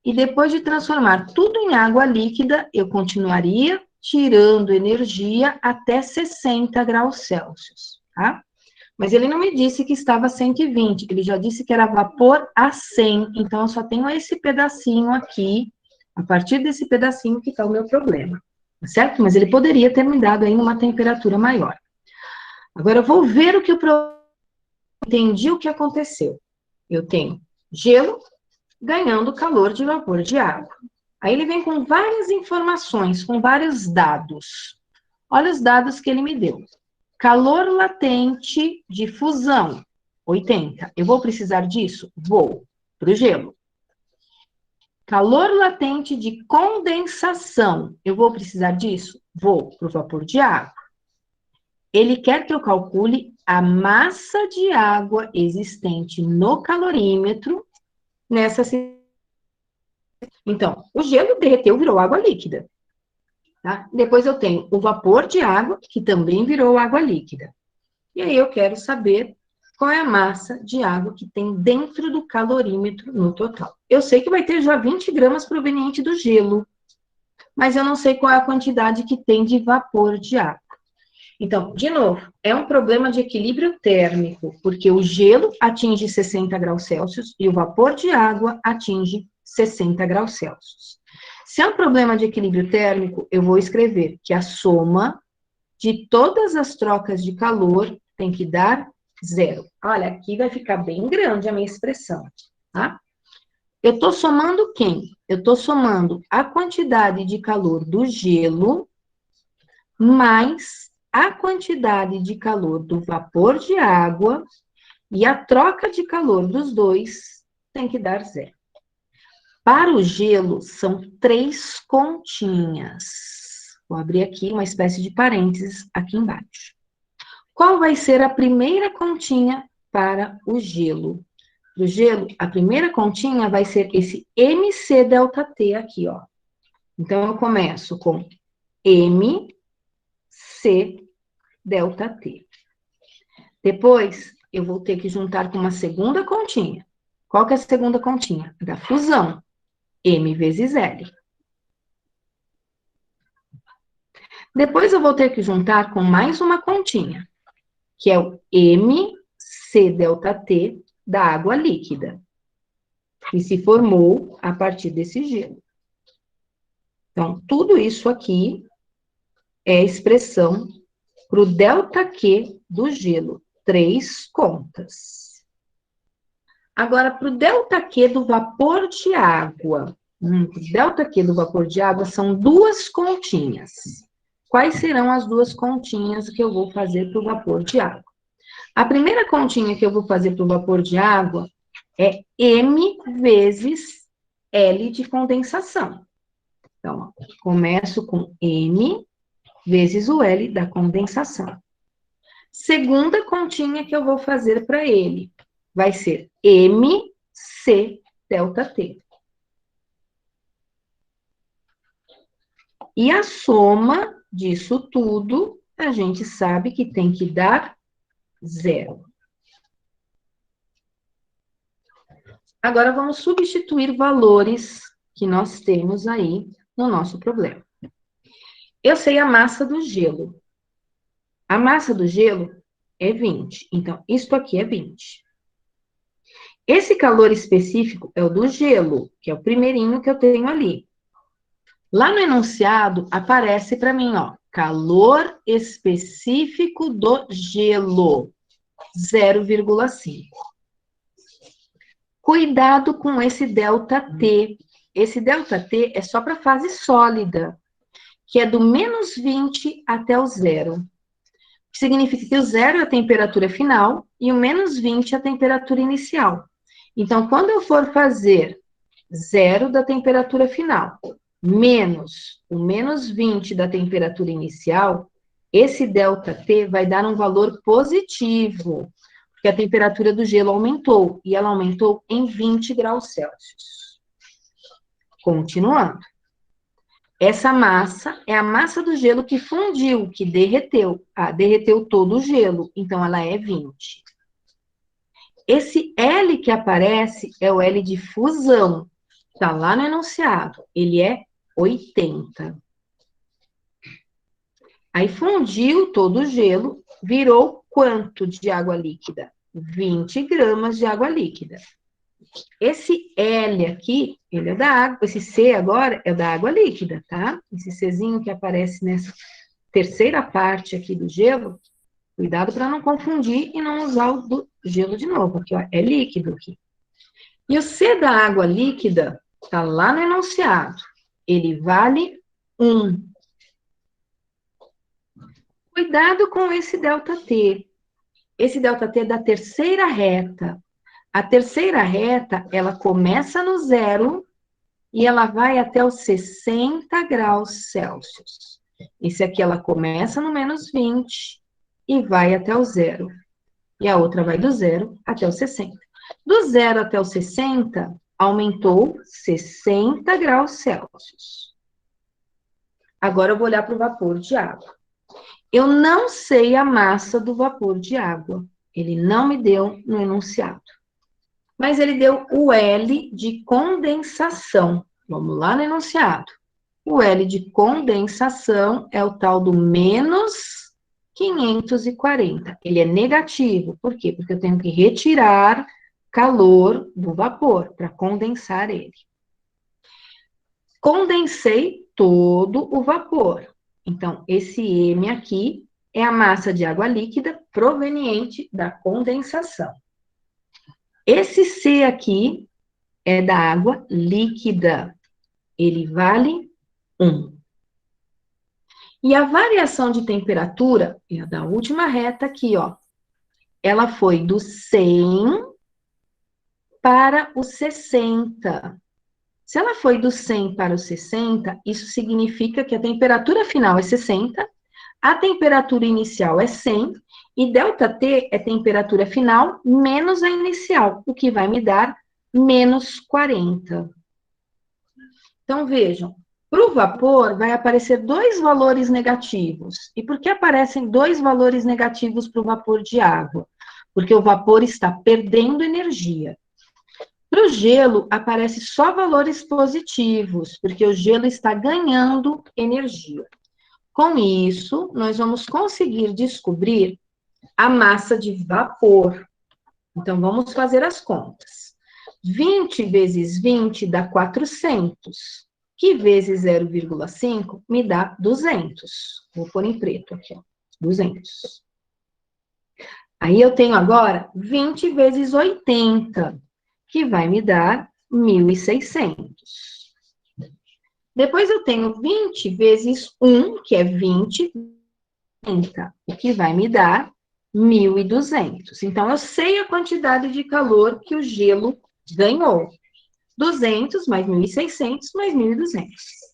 e depois de transformar tudo em água líquida, eu continuaria tirando energia até 60 graus Celsius, tá? Mas ele não me disse que estava 120, ele já disse que era vapor a 100, então eu só tenho esse pedacinho aqui, a partir desse pedacinho que está o meu problema, tá certo? Mas ele poderia ter me dado aí uma temperatura maior. Agora eu vou ver o que eu entendi o que aconteceu. Eu tenho gelo ganhando calor de vapor de água. Aí ele vem com várias informações, com vários dados. Olha os dados que ele me deu. Calor latente de fusão, 80. Eu vou precisar disso? Vou, para o gelo. Calor latente de condensação, eu vou precisar disso? Vou, para o vapor de água. Ele quer que eu calcule a massa de água existente no calorímetro nessa situação. Então, o gelo derreteu, virou água líquida. Tá? Depois eu tenho o vapor de água, que também virou água líquida. E aí eu quero saber qual é a massa de água que tem dentro do calorímetro no total. Eu sei que vai ter já 20 gramas proveniente do gelo, mas eu não sei qual é a quantidade que tem de vapor de água. Então, de novo, é um problema de equilíbrio térmico, porque o gelo atinge 60 graus Celsius e o vapor de água atinge 60 graus Celsius. Se é um problema de equilíbrio térmico, eu vou escrever que a soma de todas as trocas de calor tem que dar 0. Olha, aqui vai ficar bem grande a minha expressão, tá? Eu estou somando quem? Eu estou somando a quantidade de calor do gelo mais a quantidade de calor do vapor de água e a troca de calor dos dois tem que dar 0. Para o gelo, são 3 continhas. Vou abrir aqui uma espécie de parênteses aqui embaixo. Qual vai ser a primeira continha para o gelo? Para o gelo, a primeira continha vai ser esse MC delta T aqui, ó. Então, eu começo com MC delta T. Depois, eu vou ter que juntar com uma segunda continha. Qual que é a segunda continha? Da fusão. M vezes L. Depois eu vou ter que juntar com mais uma continha, que é o MC delta T da água líquida, que se formou a partir desse gelo. Então, tudo isso aqui é expressão para o delta Q do gelo, 3 contas. Agora, para o delta Q do vapor de água, o delta Q do vapor de água são 2 continhas. Quais serão as 2 continhas que eu vou fazer para o vapor de água? A primeira continha que eu vou fazer para o vapor de água é M vezes L de condensação. Então, ó, começo com M vezes o L da condensação. Segunda continha que eu vou fazer para ele vai ser MC delta T. E a soma disso tudo, a gente sabe que tem que dar 0. Agora, vamos substituir valores que nós temos aí no nosso problema. Eu sei a massa do gelo. A massa do gelo é 20. Então, isto aqui é 20. Esse calor específico é o do gelo, que é o primeirinho que eu tenho ali. Lá no enunciado, aparece para mim, ó, calor específico do gelo, 0,5. Cuidado com esse delta T. Esse delta T é só para fase sólida, que é do menos 20 até o 0. Significa que o 0 é a temperatura final e o menos 20 é a temperatura inicial. Então, quando eu for fazer 0 da temperatura final, menos o menos 20 da temperatura inicial, esse delta T vai dar um valor positivo, porque a temperatura do gelo aumentou, e ela aumentou em 20 graus Celsius. Continuando. Essa massa é a massa do gelo que fundiu, que derreteu. Ah, derreteu todo o gelo, então ela é 20. Esse L que aparece é o L de fusão. Está lá no enunciado. Ele é 80. Aí fundiu todo o gelo, virou quanto de água líquida? 20 gramas de água líquida. Esse L aqui, ele é da água, esse C agora é da água líquida, tá? Esse Czinho que aparece nessa terceira parte aqui do gelo, cuidado para não confundir e não usar o do gelo de novo, aqui, ó, é líquido aqui. E o C da água líquida está lá no enunciado. Ele vale 1. Cuidado com esse ΔT. Esse ΔT é da terceira reta. A terceira reta, ela começa no 0 e ela vai até os 60 graus Celsius. Esse aqui, ela começa no menos 20 e vai até o 0. E a outra vai do 0 até o 60. Do 0 até o 60, aumentou 60 graus Celsius. Agora eu vou olhar para o vapor de água. Eu não sei a massa do vapor de água. Ele não me deu no enunciado. Mas ele deu o L de condensação. Vamos lá no enunciado. O L de condensação é o tal do menos 540. Ele é negativo. Por quê? Porque eu tenho que retirar calor do vapor para condensar ele. Condensei todo o vapor. Então, esse M aqui é a massa de água líquida proveniente da condensação. Esse C aqui é da água líquida. Ele vale 1. E a variação de temperatura, é a da última reta aqui, ó. Ela foi do 100 para o 60. Se ela foi do 100 para o 60, isso significa que a temperatura final é 60, a temperatura inicial é 100, e ΔT é temperatura final menos a inicial, o que vai me dar menos 40. Então, vejam, para o vapor vai aparecer 2 valores negativos. E por que aparecem 2 valores negativos para o vapor de água? Porque o vapor está perdendo energia. Para o gelo, aparece só valores positivos, porque o gelo está ganhando energia. Com isso, nós vamos conseguir descobrir a massa de vapor. Então, vamos fazer as contas. 20 vezes 20 dá 400, que vezes 0,5 me dá 200. Vou pôr em preto aqui, ó, 200. Aí eu tenho agora 20 vezes 80, que vai me dar 1.600. Depois eu tenho 20 vezes 1, que é 20, o que vai me dar 1.200. Então, eu sei a quantidade de calor que o gelo ganhou. 200 mais 1.600 mais 1.200.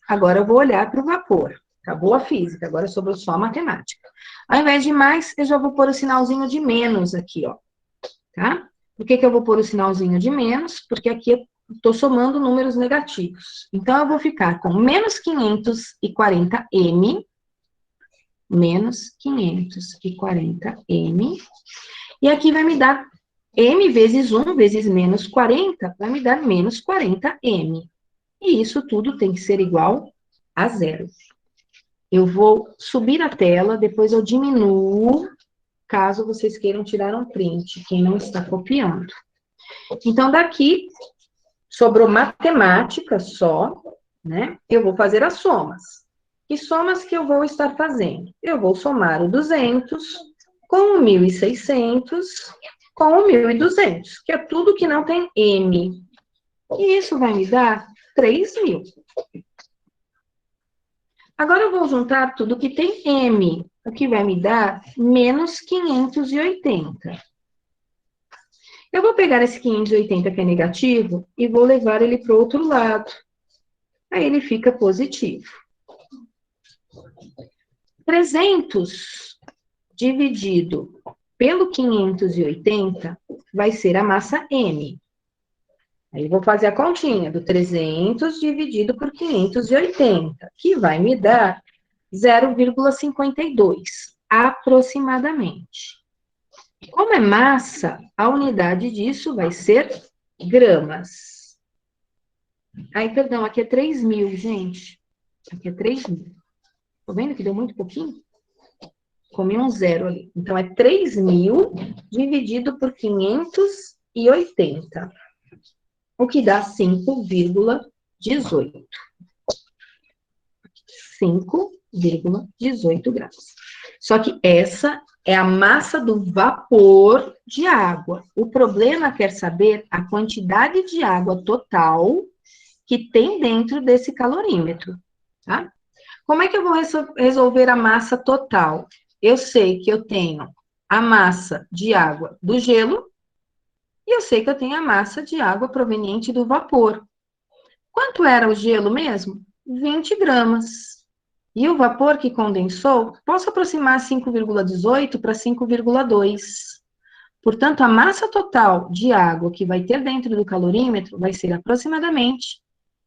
Agora eu vou olhar para o vapor. Acabou a física, agora sobrou só a matemática. Ao invés de mais, eu já vou pôr o sinalzinho de menos aqui, ó. Tá? Por que eu vou pôr o sinalzinho de menos? Porque aqui eu estou somando números negativos. Então, eu vou ficar com menos 540M, menos 540M, e aqui vai me dar M vezes 1 vezes menos 40, vai me dar menos 40M. E isso tudo tem que ser igual a 0. Eu vou subir a tela, depois eu diminuo, caso vocês queiram tirar um print, quem não está copiando. Então, daqui, sobrou matemática só, né? Eu vou fazer as somas. Que somas que eu vou estar fazendo? Eu vou somar o 200 com o 1.600 com o 1.200, que é tudo que não tem M. E isso vai me dar 3.000. Agora eu vou juntar tudo que tem M, o que vai me dar menos 580. Eu vou pegar esse 580 que é negativo e vou levar ele para o outro lado. Aí ele fica positivo. 300 dividido pelo 580 vai ser a massa M. Aí, vou fazer a continha do 300 dividido por 580, que vai me dar 0,52, aproximadamente. Como é massa, a unidade disso vai ser gramas. Aí, perdão, aqui é 3.000, gente. Aqui é 3.000. Tô vendo que deu muito pouquinho? come um zero ali. Então, é 3.000 dividido por 580, o que dá 5,18. 5,18 gramas. Só que essa é a massa do vapor de água. O problema quer saber a quantidade de água total que tem dentro desse calorímetro, tá? Como é que eu vou resolver a massa total? Eu sei que eu tenho a massa de água do gelo e eu sei que eu tenho a massa de água proveniente do vapor. Quanto era o gelo mesmo? 20 gramas. E o vapor que condensou, posso aproximar 5,18 para 5,2. Portanto, a massa total de água que vai ter dentro do calorímetro vai ser aproximadamente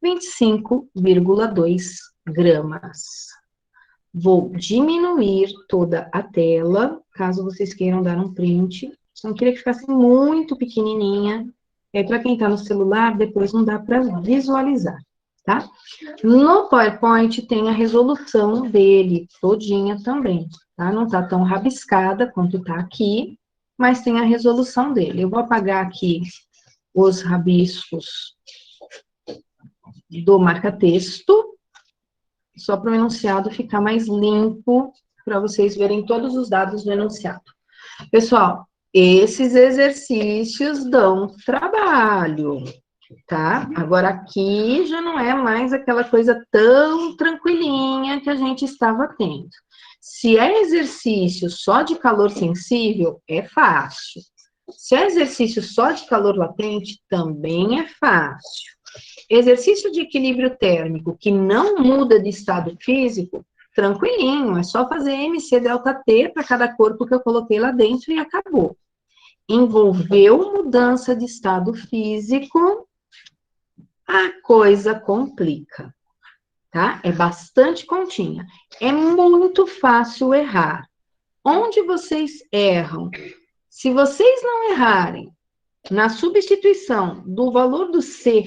25,2 gramas. Vou diminuir toda a tela, caso vocês queiram dar um print. Não queria que ficasse muito pequenininha. Para quem está no celular, depois não dá para visualizar, tá? No PowerPoint tem a resolução dele, todinha também, tá? Não tá tão rabiscada quanto tá aqui, mas tem a resolução dele. Eu vou apagar aqui os rabiscos do marca-texto, só para o enunciado ficar mais limpo, para vocês verem todos os dados do enunciado. Pessoal, esses exercícios dão trabalho, tá? Agora, aqui já não é mais aquela coisa tão tranquilinha que a gente estava tendo. Se é exercício só de calor sensível, é fácil. Se é exercício só de calor latente, também é fácil. Exercício de equilíbrio térmico que não muda de estado físico, tranquilinho, é só fazer MC delta T para cada corpo que eu coloquei lá dentro e acabou. Envolveu mudança de estado físico, a coisa complica, tá? É bastante continha. É muito fácil errar. Onde vocês erram? Se vocês não errarem na substituição do valor do C,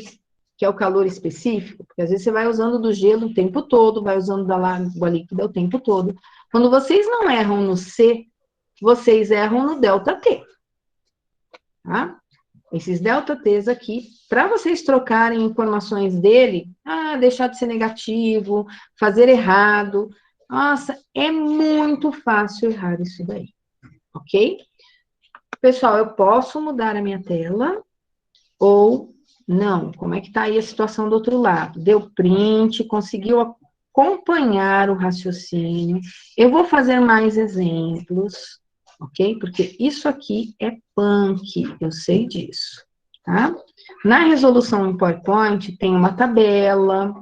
que é o calor específico, porque às vezes você vai usando do gelo o tempo todo, vai usando da água líquida o tempo todo. Quando vocês não erram no C, vocês erram no delta T, tá? Esses delta T's aqui, para vocês trocarem informações dele, deixar de ser negativo, fazer errado, nossa, é muito fácil errar isso daí, ok? Pessoal, eu posso mudar a minha tela ou não? Como é que tá aí a situação do outro lado? Deu print, conseguiu acompanhar o raciocínio? Eu vou fazer mais exemplos, ok? Porque isso aqui é punk, eu sei disso, tá? Na resolução no PowerPoint tem uma tabela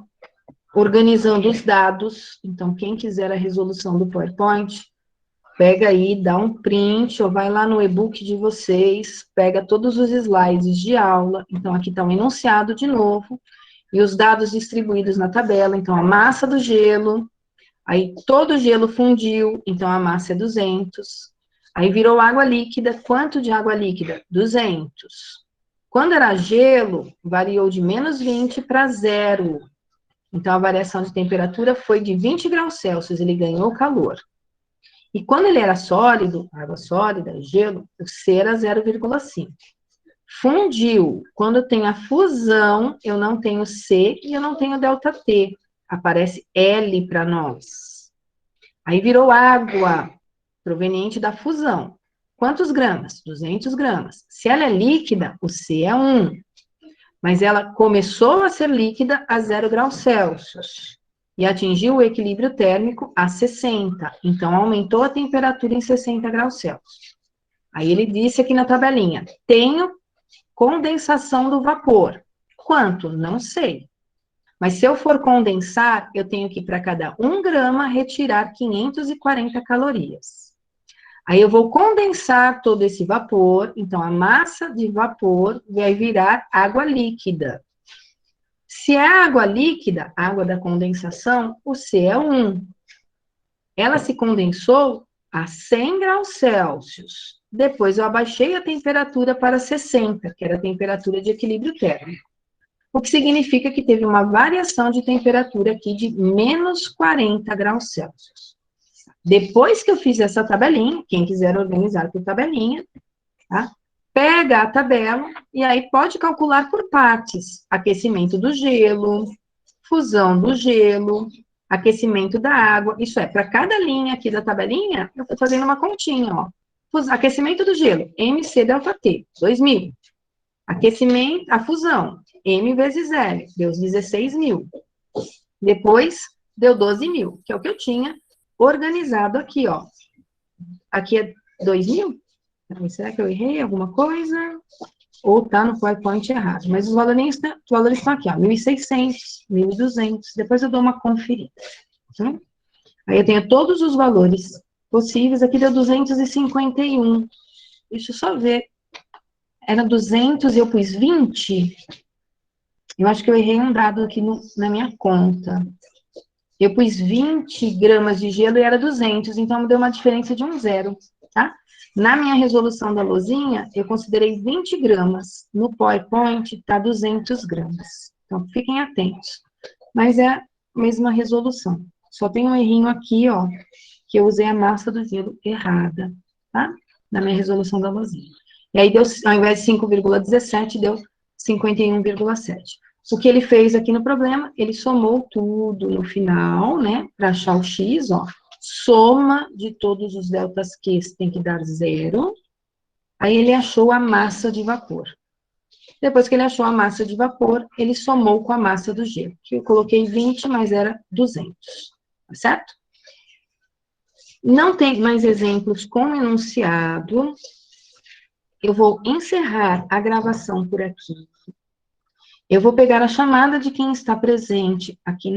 organizando os dados. Então, quem quiser a resolução do PowerPoint, pega aí, dá um print, ou vai lá no e-book de vocês, pega todos os slides de aula. Então, aqui está um enunciado de novo, e os dados distribuídos na tabela. Então, a massa do gelo, aí todo o gelo fundiu, então a massa é 200. Aí virou água líquida, quanto de água líquida? 200. Quando era gelo, variou de menos 20 para 0. Então, a variação de temperatura foi de 20 graus Celsius, ele ganhou calor. E quando ele era sólido, água sólida, gelo, o C era 0,5. Fundiu. Quando tem a fusão, eu não tenho C e eu não tenho delta T. Aparece L para nós. Aí virou água, proveniente da fusão. Quantos gramas? 200 gramas. Se ela é líquida, o C é 1. Mas ela começou a ser líquida a 0 graus Celsius. E atingiu o equilíbrio térmico a 60. Então, aumentou a temperatura em 60 graus Celsius. Aí ele disse aqui na tabelinha, tenho condensação do vapor. Quanto? Não sei. Mas se eu for condensar, eu tenho que, para cada 1 grama, retirar 540 calorias. Aí eu vou condensar todo esse vapor, então a massa de vapor vai virar água líquida. Se é água líquida, água da condensação, o C é 1. Ela se condensou a 100 graus Celsius. Depois eu abaixei a temperatura para 60, que era a temperatura de equilíbrio térmico. O que significa que teve uma variação de temperatura aqui de menos 40 graus Celsius. Depois que eu fiz essa tabelinha, quem quiser organizar por tabelinha, tá? Pega a tabela e aí pode calcular por partes. Aquecimento do gelo, fusão do gelo, aquecimento da água. Isso é, para cada linha aqui da tabelinha, eu estou fazendo uma continha, ó. Aquecimento do gelo, MC delta T, 2.000. Aquecimento, a fusão, M vezes L, deu 16.000. Depois, deu 12.000, que é o que eu tinha organizado aqui, ó. Aqui é 2.000? Será que eu errei alguma coisa? Ou tá no PowerPoint errado. Mas os valores estão aqui, ó. 1.600, 1.200. Depois eu dou uma conferida. Tá? Aí eu tenho todos os valores possíveis. Aqui deu 251. Deixa eu só ver. Era 200 e eu pus 20. Eu acho que eu errei um dado aqui na minha conta. Eu pus 20 gramas de gelo e era 200, então me deu uma diferença de 1 zero, tá? Na minha resolução da lousinha, eu considerei 20 gramas. No PowerPoint, tá 200 gramas. Então, fiquem atentos. Mas é a mesma resolução. Só tem um errinho aqui, ó, que eu usei a massa do gelo errada, tá? Na minha resolução da lousinha. E aí, deu, ao invés de 5,17, deu 51,7. O que ele fez aqui no problema, ele somou tudo no final, né, para achar o x, ó, soma de todos os deltas Q tem que dar 0, aí ele achou a massa de vapor. Depois que ele achou a massa de vapor, ele somou com a massa do gelo, que eu coloquei 20, mas era 200, tá certo? Não tem mais exemplos com enunciado, eu vou encerrar a gravação por aqui. Eu vou pegar a chamada de quem está presente aqui